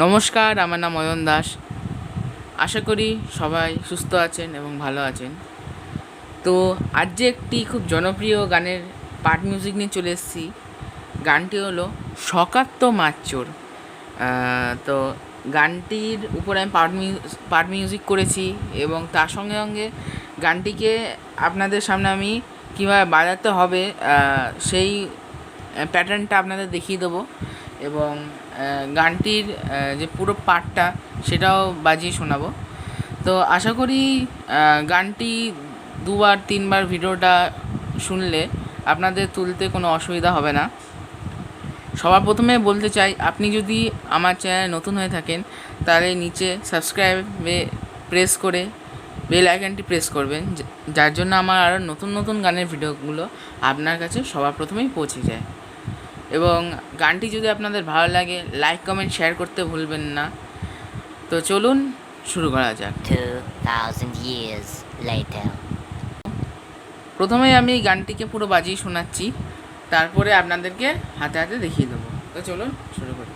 নমস্কার, আমার নাম অয়ন দাস। আশা করি সবাই সুস্থ আছেন এবং ভালো আছেন। তো আজ যে একটি খুব জনপ্রিয় গানের পার্ট মিউজিক নিয়ে চলে এসেছি। গানটি হলো শকাত্ত মাচ্চোর। তো গানটির উপরে আমি পার্ট মিউজিক করেছি এবং তার সঙ্গে সঙ্গে গানটিকে আপনাদের সামনে আমি কীভাবে বাজাতে হবে সেই প্যাটার্নটা আপনাদের দেখিয়ে দেবো এবং গানটির যে পুরো পার্টটা সেটাও বাজিয়ে শোনাবো। তো আশা করি গানটি দুবার তিনবার ভিডিওটা শুনলে আপনাদের তুলতে কোনো অসুবিধা হবে না। সবার প্রথমে বলতে চাই, আপনি যদি আমার চ্যানেলে নতুন হয়ে থাকেন তাহলে নিচে সাবস্ক্রাইবে প্রেস করে বেল আইকনটি প্রেস করবেন, যার জন্য আমার আরও নতুন নতুন গানের ভিডিওগুলো আপনার কাছে সবার প্রথমেই পৌঁছে যায়। এবং গানটি যদি আপনাদের ভালো লাগে লাইক কমেন্ট শেয়ার করতে ভুলবেন না। তো চলুন শুরু করা যাক। 2000 years later. প্রথমে আমি এই গানটিকে পুরো বাজিয়ে শোনাচ্ছি, তারপরে আপনাদেরকে হাতে হাতে দেখিয়ে দেবো। তো চলুন শুরু করি।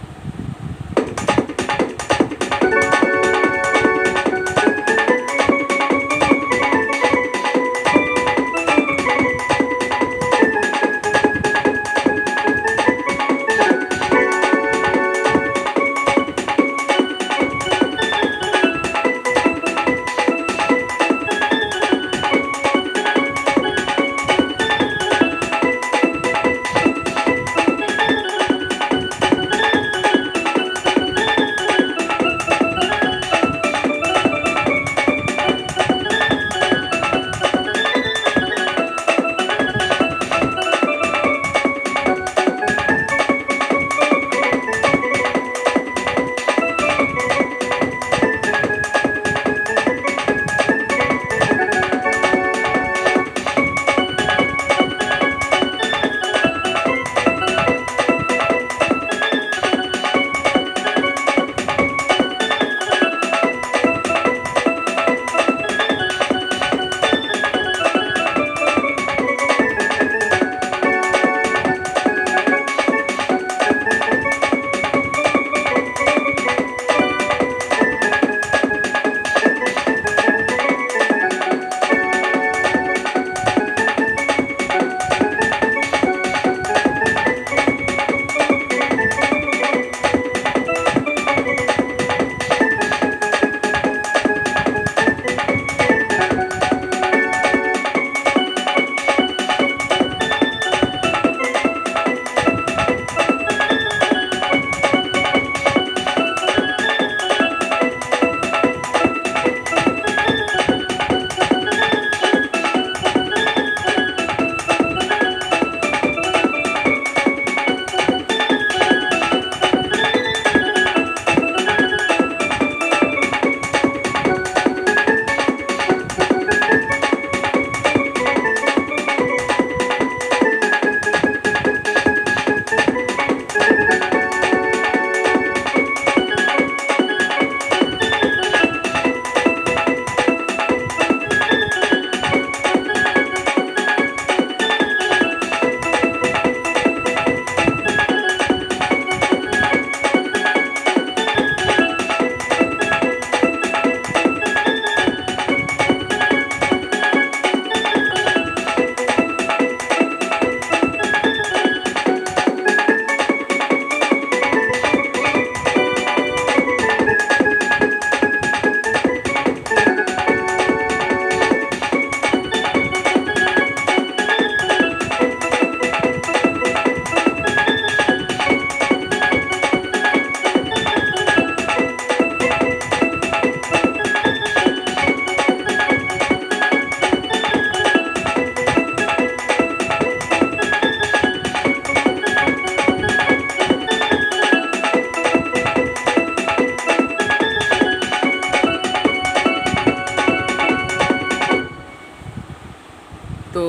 তো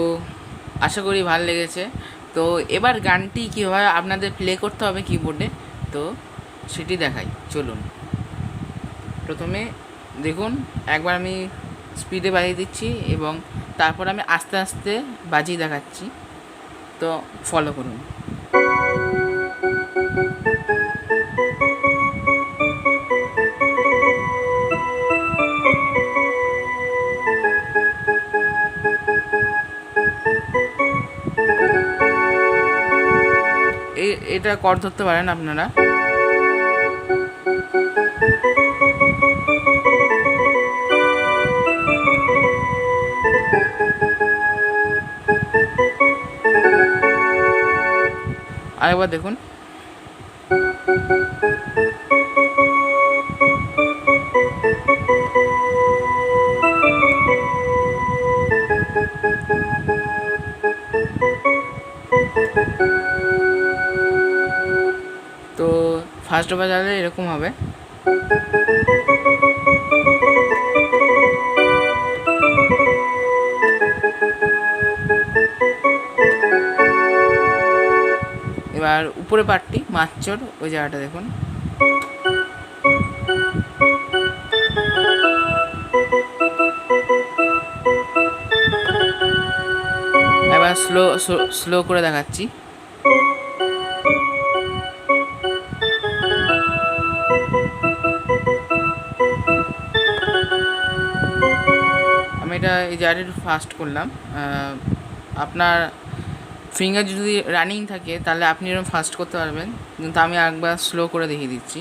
আশা করি ভালো লেগেছে। তো এবার গানটি কীভাবে আপনাদের প্লে করতে হবে কিবোর্ডে, তো সেটি দেখাই। চলুন প্রথমে দেখুন, একবার আমি স্পিডে বাজিয়ে দিচ্ছি এবং তারপর আমি আস্তে আস্তে বাজিয়ে দেখাচ্ছি। তো ফলো করুন। এটা কর ধরতে পারেন আপনারা। আরেকবার দেখুন। তো ফার্স্ট বাজালে এরকম হবে। এবার উপরে পাটটি মাচ্চর ওই জায়গাটা দেখুন। এবার স্লো স্লো করে দেখাচ্ছি। আমি এটা এই জায়গাটা একটু ফাস্ট করলাম। আপনার ফিঙ্গার যদি রানিং থাকে তাহলে আপনি এরকম ফাস্ট করতে পারবেন, কিন্তু আমি একবার স্লো করে দেখিয়ে দিচ্ছি।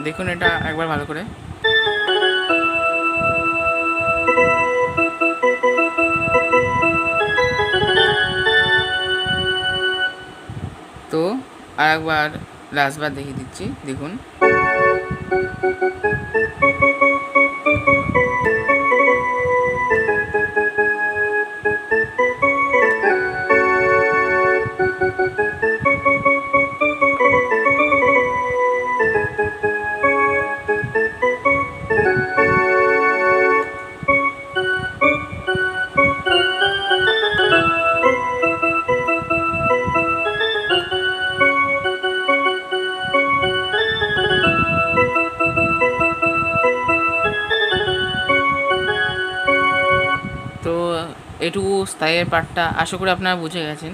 দেখুন এটা একবার ভালো করে। তো আর একবার লাস্টবার দেখিয়ে দিচ্ছি, দেখুন। তো এটুকু স্থায়ীর পার্টটা আশা করি আপনারা বুঝে গেছেন।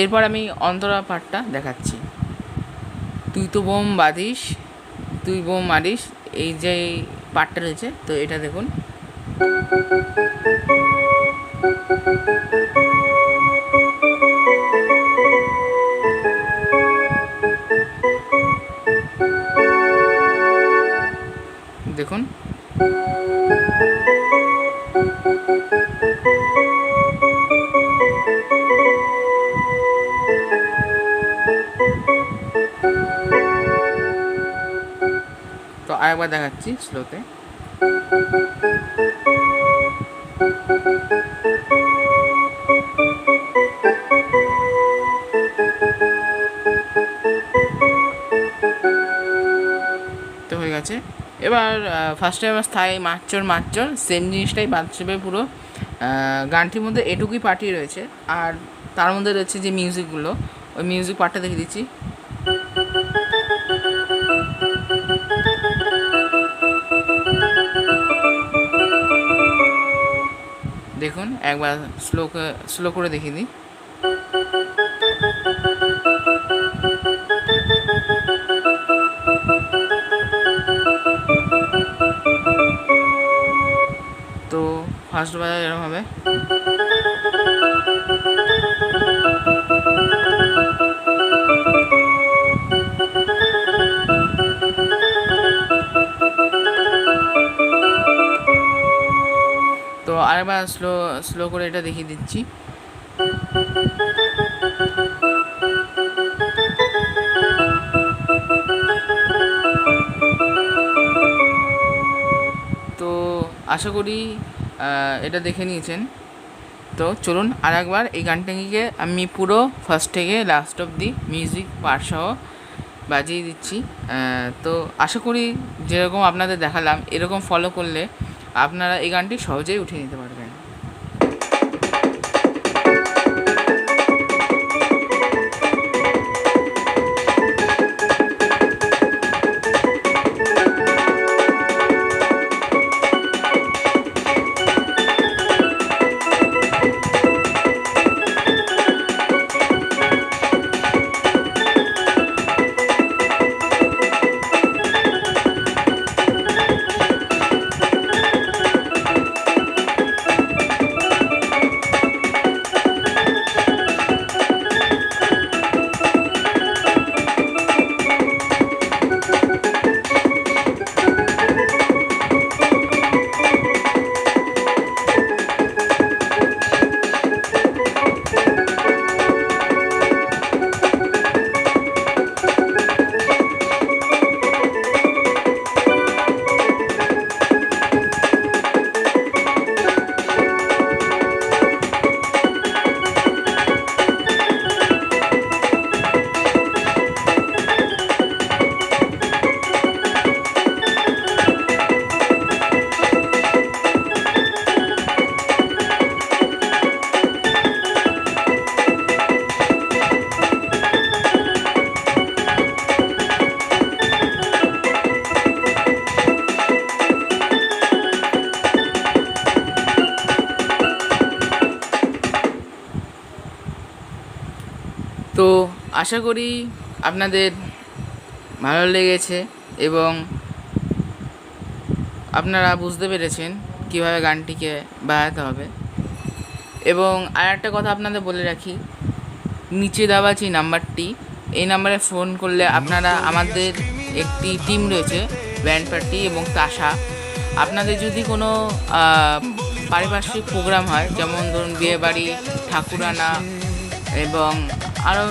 এরপর আমি অন্তরা পার্টটা দেখাচ্ছি। তুই তো বোম বাঁধিস, তুই বোম মারিস, এই যে পার্টটা রয়েছে, তো এটা দেখুন। দেখুন তো আরেকবার দেখাচ্ছি স্লোতে। তো হয়ে গেছে। এবার ফার্স্টে আমার স্থায়ী মাচ্চর সেম জিনিসটাই বাঁচবে পুরো গানটির মধ্যে। এটুকুই পার্টি রয়েছে, আর তার মধ্যে রয়েছে যে মিউজিকগুলো, ওই মিউজিক পার্টটা দেখে দিচ্ছি। দেখুন একবার স্লো করে দেখিয়ে দিই। তো ফার্স্ট বাজার এরকম হবে। তো আরেকবার স্লো করে এটা দেখিয়ে দিচ্ছি। তো আশা করি এটা দেখে নিয়েছেন। তো চলুন আর একবার এই গানটাকে আমি পুরো ফার্স্ট থেকে লাস্ট অবধি মিউজিক পার্ট সহ বাজিয়ে দিচ্ছি। তো আশা করি যেরকম আপনাদের দেখালাম এরকম ফলো করলে আপনারা এই গানটি সহজেই উঠিয়ে নিতে পারবেন। তো আশা করি আপনাদের ভালো লেগেছে এবং আপনারা বুঝতে পেরেছেন কীভাবে গানটিকে বাজাতে হবে। এবং আর একটা কথা আপনাদের বলে রাখি, নিচে দেওয়া যে নাম্বারটি, এই নাম্বারে ফোন করলে আপনারা, আমাদের একটি টিম রয়েছে ব্যান্ড পার্টি এবং তাশা, আপনাদের যদি কোনো পারিপার্শ্বিক প্রোগ্রাম হয়, যেমন ধরুন বিয়েবাড়ি, ঠাকুরানা এবং আরও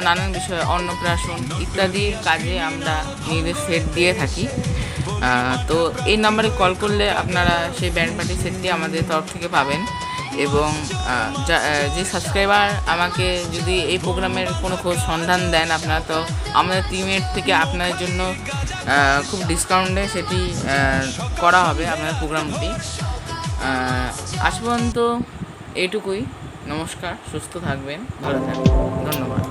নানান বিষয়, অন্নপ্রাশন ইত্যাদি কাজে আমরা নিজেদের সেট দিয়ে থাকি। তো এই নাম্বারে কল করলে আপনারা সেই ব্যান্ড পার্টি সেটটি আমাদের তরফ থেকে পাবেন। এবং যে সাবস্ক্রাইবার আমাকে যদি এই প্রোগ্রামের কোনো খোঁজ সন্ধান দেন আপনারা, তো আমাদের টিমের থেকে আপনাদের জন্য খুব ডিসকাউন্টে সেটি করা হবে আপনাদের প্রোগ্রামটি। আজ পর্যন্ত এইটুকুই। নমস্কার, সুস্থ থাকবেন, ভালো থাকবেন, ধন্যবাদ।